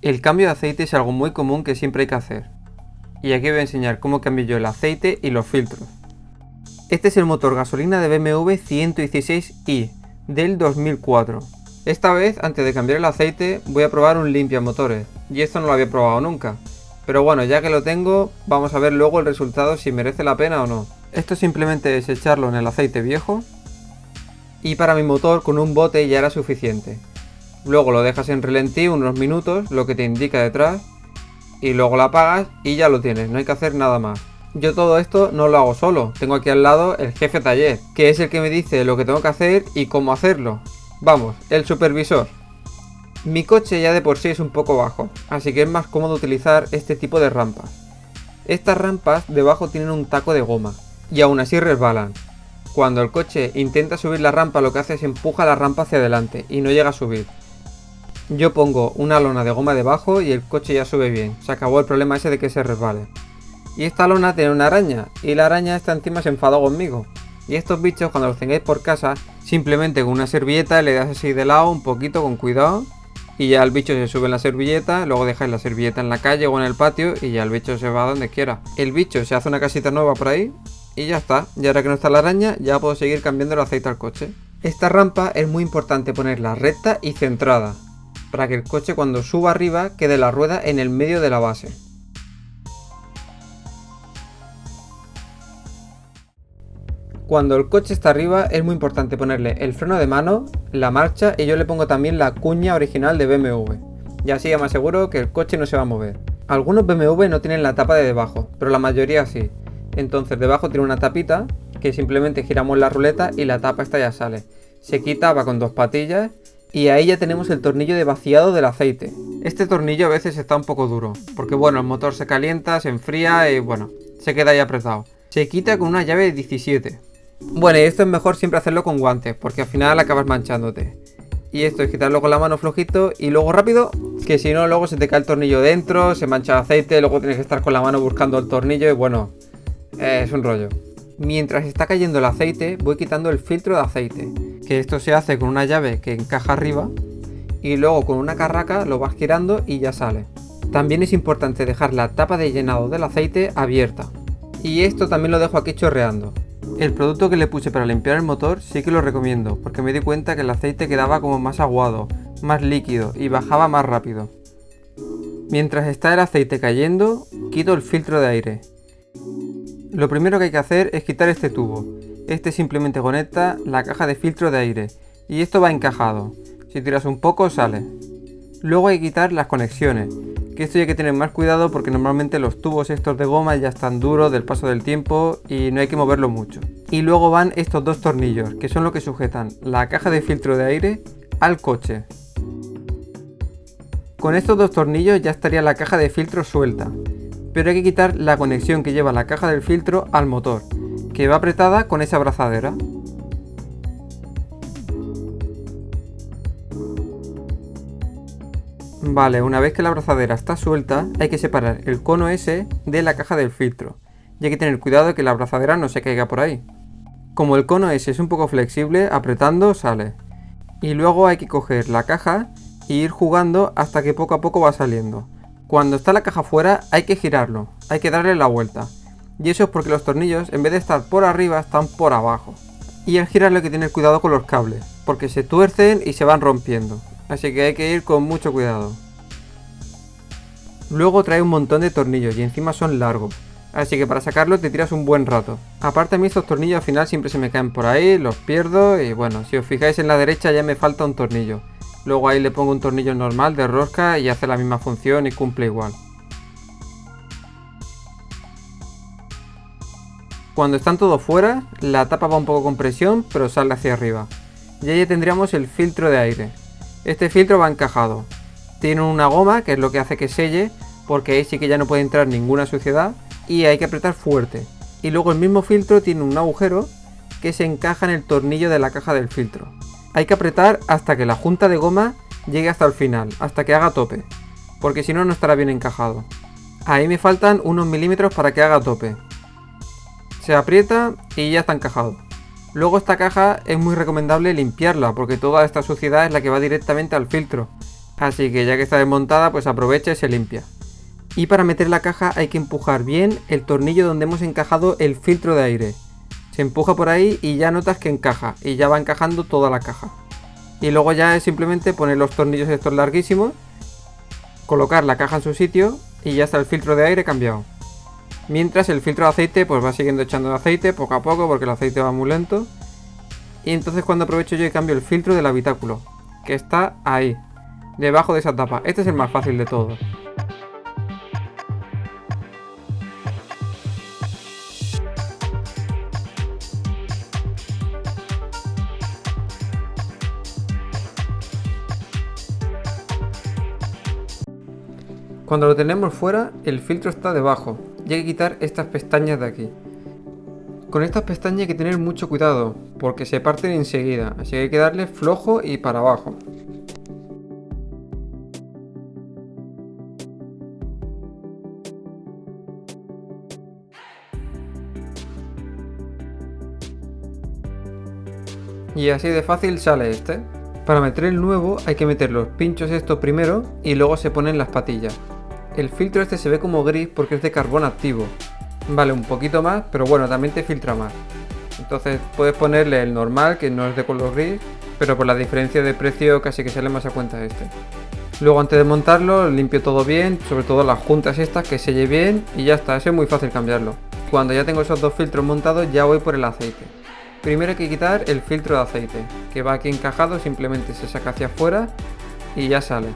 El cambio de aceite es algo muy común que siempre hay que hacer. Y aquí voy a enseñar cómo cambio yo el aceite y los filtros. Este es el motor gasolina de BMW 116i del 2004. Esta vez, antes de cambiar el aceite, voy a probar un limpiamotores. Y esto no lo había probado nunca. Pero bueno, ya que lo tengo, vamos a ver luego el resultado si merece la pena o no. Esto simplemente es echarlo en el aceite viejo. Y para mi motor con un bote ya era suficiente. Luego lo dejas en relentí unos minutos, lo que te indica detrás, y luego lo apagas y ya lo tienes, no hay que hacer nada más. Yo todo esto no lo hago solo, tengo aquí al lado el jefe taller, que es el que me dice lo que tengo que hacer y cómo hacerlo. Vamos, el supervisor. Mi coche ya de por sí es un poco bajo, así que es más cómodo utilizar este tipo de rampas. Estas rampas debajo tienen un taco de goma, y aún así resbalan. Cuando el coche intenta subir la rampa, lo que hace es empuja la rampa hacia adelante y no llega a subir. Yo pongo una lona de goma debajo y el coche ya sube bien. Se acabó el problema ese de que se resbale. Y esta lona tiene una araña, y la araña esta encima se enfadó conmigo. Y estos bichos, cuando los tengáis por casa, simplemente con una servilleta le das así de lado un poquito con cuidado, y ya el bicho se sube en la servilleta, luego dejáis la servilleta en la calle o en el patio y ya el bicho se va donde quiera. El bicho se hace una casita nueva por ahí y ya está. Y ahora que no está la araña, ya puedo seguir cambiando el aceite al coche. Esta rampa es muy importante ponerla recta y centrada, para que el coche cuando suba arriba quede la rueda en el medio de la base. Cuando el coche está arriba es muy importante ponerle el freno de mano, la marcha y yo le pongo también la cuña original de BMW. Y así ya me aseguro que el coche no se va a mover. Algunos BMW no tienen la tapa de debajo, pero la mayoría sí. Entonces debajo tiene una tapita que simplemente giramos la ruleta y la tapa esta ya sale. Se quita, va con dos patillas. Y ahí ya tenemos el tornillo de vaciado del aceite. Este tornillo a veces está un poco duro, porque bueno, el motor se calienta, se enfría y bueno, se queda ahí apretado. Se quita con una llave de 17. Bueno, y esto es mejor siempre hacerlo con guantes, porque al final acabas manchándote. Y esto es quitarlo con la mano flojito y luego rápido, que si no luego se te cae el tornillo dentro, se mancha el aceite, luego tienes que estar con la mano buscando el tornillo y bueno, es un rollo. Mientras está cayendo el aceite, voy quitando el filtro de aceite, que esto se hace con una llave que encaja arriba y luego con una carraca lo vas girando y ya sale. También es importante dejar la tapa de llenado del aceite abierta. Y esto también lo dejo aquí chorreando. El producto que le puse para limpiar el motor sí que lo recomiendo, porque me di cuenta que el aceite quedaba como más aguado, más líquido y bajaba más rápido. Mientras está el aceite cayendo, quito el filtro de aire. Lo primero que hay que hacer es quitar este tubo. Este simplemente conecta la caja de filtro de aire y esto va encajado. Si tiras un poco sale. Luego hay que quitar las conexiones, que esto hay que tener más cuidado porque normalmente los tubos estos de goma ya están duros del paso del tiempo y no hay que moverlo mucho. Y luego van estos dos tornillos, que son los que sujetan la caja de filtro de aire al coche. Con estos dos tornillos ya estaría la caja de filtro suelta. Pero hay que quitar la conexión que lleva la caja del filtro al motor, que va apretada con esa abrazadera. Vale, una vez que la abrazadera está suelta, hay que separar el cono ese de la caja del filtro. Y hay que tener cuidado de que la abrazadera no se caiga por ahí. Como el cono ese es un poco flexible, apretando sale. Y luego hay que coger la caja e ir jugando hasta que poco a poco va saliendo. Cuando está la caja fuera hay que girarlo, hay que darle la vuelta. Y eso es porque los tornillos en vez de estar por arriba están por abajo. Y al girarlo hay que tener cuidado con los cables, porque se tuercen y se van rompiendo. Así que hay que ir con mucho cuidado. Luego trae un montón de tornillos y encima son largos. Así que para sacarlos te tiras un buen rato. Aparte a mí estos tornillos al final siempre se me caen por ahí, los pierdo y bueno, si os fijáis en la derecha ya me falta un tornillo. Luego ahí le pongo un tornillo normal de rosca y hace la misma función y cumple igual. Cuando están todos fuera, la tapa va un poco con presión, pero sale hacia arriba. Y ahí ya tendríamos el filtro de aire. Este filtro va encajado. Tiene una goma, que es lo que hace que selle, porque ahí sí que ya no puede entrar ninguna suciedad, y hay que apretar fuerte. Y luego el mismo filtro tiene un agujero que se encaja en el tornillo de la caja del filtro. Hay que apretar hasta que la junta de goma llegue hasta el final, hasta que haga tope, porque si no, no estará bien encajado. Ahí me faltan unos milímetros para que haga tope. Se aprieta y ya está encajado. Luego esta caja es muy recomendable limpiarla, porque toda esta suciedad es la que va directamente al filtro. Así que ya que está desmontada, pues aprovecha y se limpia. Y para meter la caja hay que empujar bien el tornillo donde hemos encajado el filtro de aire. Se empuja por ahí y ya notas que encaja, y ya va encajando toda la caja. Y luego ya es simplemente poner los tornillos estos larguísimos, colocar la caja en su sitio y ya está el filtro de aire cambiado. Mientras el filtro de aceite pues va siguiendo echando aceite poco a poco porque el aceite va muy lento. Y entonces cuando aprovecho yo y cambio el filtro del habitáculo, que está ahí, debajo de esa tapa. Este es el más fácil de todos. Cuando lo tenemos fuera, el filtro está debajo y hay que quitar estas pestañas de aquí. Con estas pestañas hay que tener mucho cuidado porque se parten enseguida, así que hay que darle flojo y para abajo. Y así de fácil sale este. Para meter el nuevo hay que meter los pinchos estos primero y luego se ponen las patillas. El filtro este se ve como gris porque es de carbón activo. Vale un poquito más, pero bueno, también te filtra más. Entonces puedes ponerle el normal, que no es de color gris, pero por la diferencia de precio casi que sale más a cuenta este. Luego antes de montarlo limpio todo bien, sobre todo las juntas estas, que selle bien y ya está, eso es muy fácil cambiarlo. Cuando ya tengo esos dos filtros montados ya voy por el aceite. Primero hay que quitar el filtro de aceite, que va aquí encajado, simplemente se saca hacia afuera y ya sale.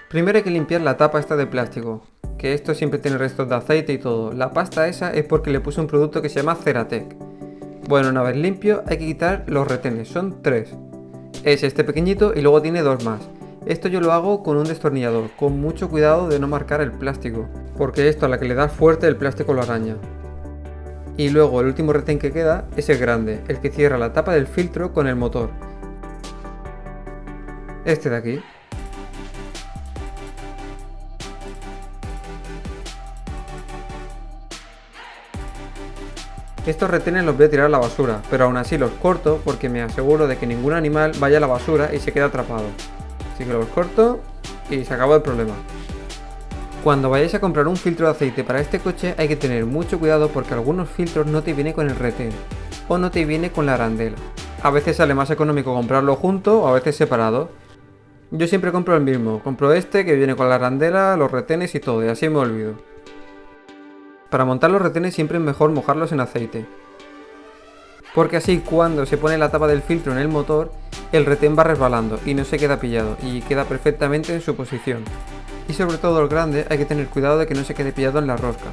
Primero hay que limpiar la tapa esta de plástico, que esto siempre tiene restos de aceite y todo. La pasta esa es porque le puse un producto que se llama Ceratec. Bueno, una vez limpio hay que quitar los retenes, son 3. Es este pequeñito y luego tiene 2 más. Esto yo lo hago con un destornillador, con mucho cuidado de no marcar el plástico, porque esto a la que le das fuerte el plástico lo araña. Y luego el último retén que queda es el grande, el que cierra la tapa del filtro con el motor. Este de aquí. Estos retenes los voy a tirar a la basura, pero aún así los corto porque me aseguro de que ningún animal vaya a la basura y se quede atrapado. Así que los corto y se acabó el problema. Cuando vayáis a comprar un filtro de aceite para este coche hay que tener mucho cuidado porque algunos filtros no te vienen con el retén o no te viene con la arandela. A veces sale más económico comprarlo junto o a veces separado. Yo siempre compro el mismo, compro este que viene con la arandela, los retenes y todo, y así me olvido. Para montar los retenes siempre es mejor mojarlos en aceite, porque así cuando se pone la tapa del filtro en el motor, el retén va resbalando y no se queda pillado y queda perfectamente en su posición. Y sobre todo el grande hay que tener cuidado de que no se quede pillado en la rosca,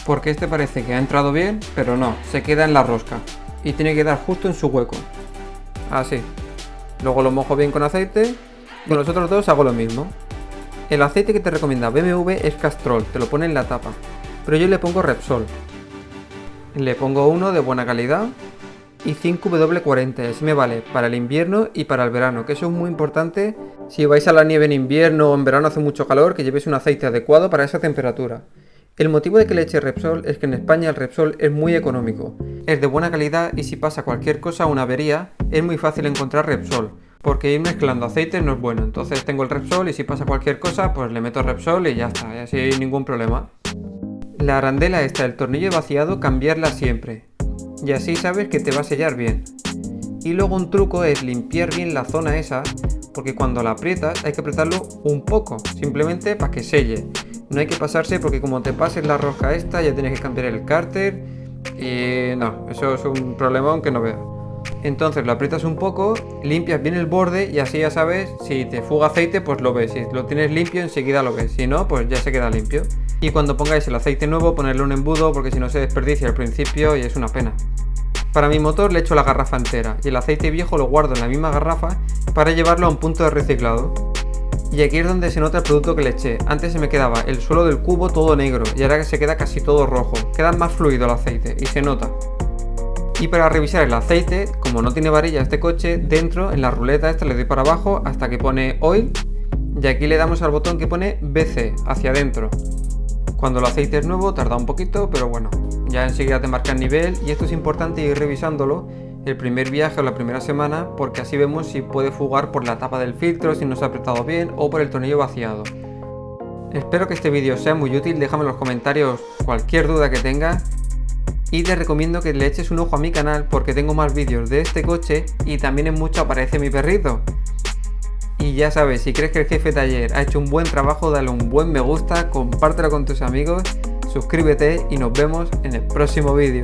porque este parece que ha entrado bien, pero no, se queda en la rosca y tiene que dar justo en su hueco. Así. Luego lo mojo bien con aceite. Con los otros dos hago lo mismo. El aceite que te recomienda BMW es Castrol, te lo pone en la tapa, pero yo le pongo Repsol. Le pongo uno de buena calidad y 5W40, así me vale para el invierno y para el verano, que eso es muy importante. Si vais a la nieve en invierno o en verano hace mucho calor, que llevéis un aceite adecuado para esa temperatura. El motivo de que le eche Repsol es que en España el Repsol es muy económico, es de buena calidad y si pasa cualquier cosa, una avería, es muy fácil encontrar Repsol, porque ir mezclando aceites no es bueno. Entonces tengo el Repsol y si pasa cualquier cosa, pues le meto Repsol y ya está, y así ningún problema. La arandela esta del tornillo vaciado, cambiarla siempre, y así sabes que te va a sellar bien. Y luego un truco es limpiar bien la zona esa, porque cuando la aprietas hay que apretarlo un poco, simplemente para que selle. No hay que pasarse porque como te pases la rosca esta ya tienes que cambiar el cárter y no, eso es un problemón que no veas. Entonces lo aprietas un poco, limpias bien el borde y así ya sabes, si te fuga aceite pues lo ves, si lo tienes limpio enseguida lo ves, si no pues ya se queda limpio. Y cuando pongáis el aceite nuevo ponerle un embudo porque si no se desperdicia al principio y es una pena. Para mi motor le echo la garrafa entera y el aceite viejo lo guardo en la misma garrafa para llevarlo a un punto de reciclado. Y aquí es donde se nota el producto que le eché. Antes se me quedaba el suelo del cubo todo negro y ahora que se queda casi todo rojo. Queda más fluido el aceite y se nota. Y para revisar el aceite, como no tiene varilla este coche, dentro en la ruleta esta le doy para abajo hasta que pone Oil y aquí le damos al botón que pone BC, hacia adentro. Cuando el aceite es nuevo tarda un poquito, pero bueno, ya enseguida te marca el nivel y esto es importante ir revisándolo el primer viaje o la primera semana, porque así vemos si puede fugar por la tapa del filtro, si no se ha apretado bien o por el tornillo vaciado. Espero que este vídeo sea muy útil, déjame en los comentarios cualquier duda que tengas y te recomiendo que le eches un ojo a mi canal porque tengo más vídeos de este coche y también en mucho aparece mi perrito. Y ya sabes, si crees que el jefe taller ha hecho un buen trabajo, dale un buen me gusta, compártelo con tus amigos, suscríbete y nos vemos en el próximo vídeo.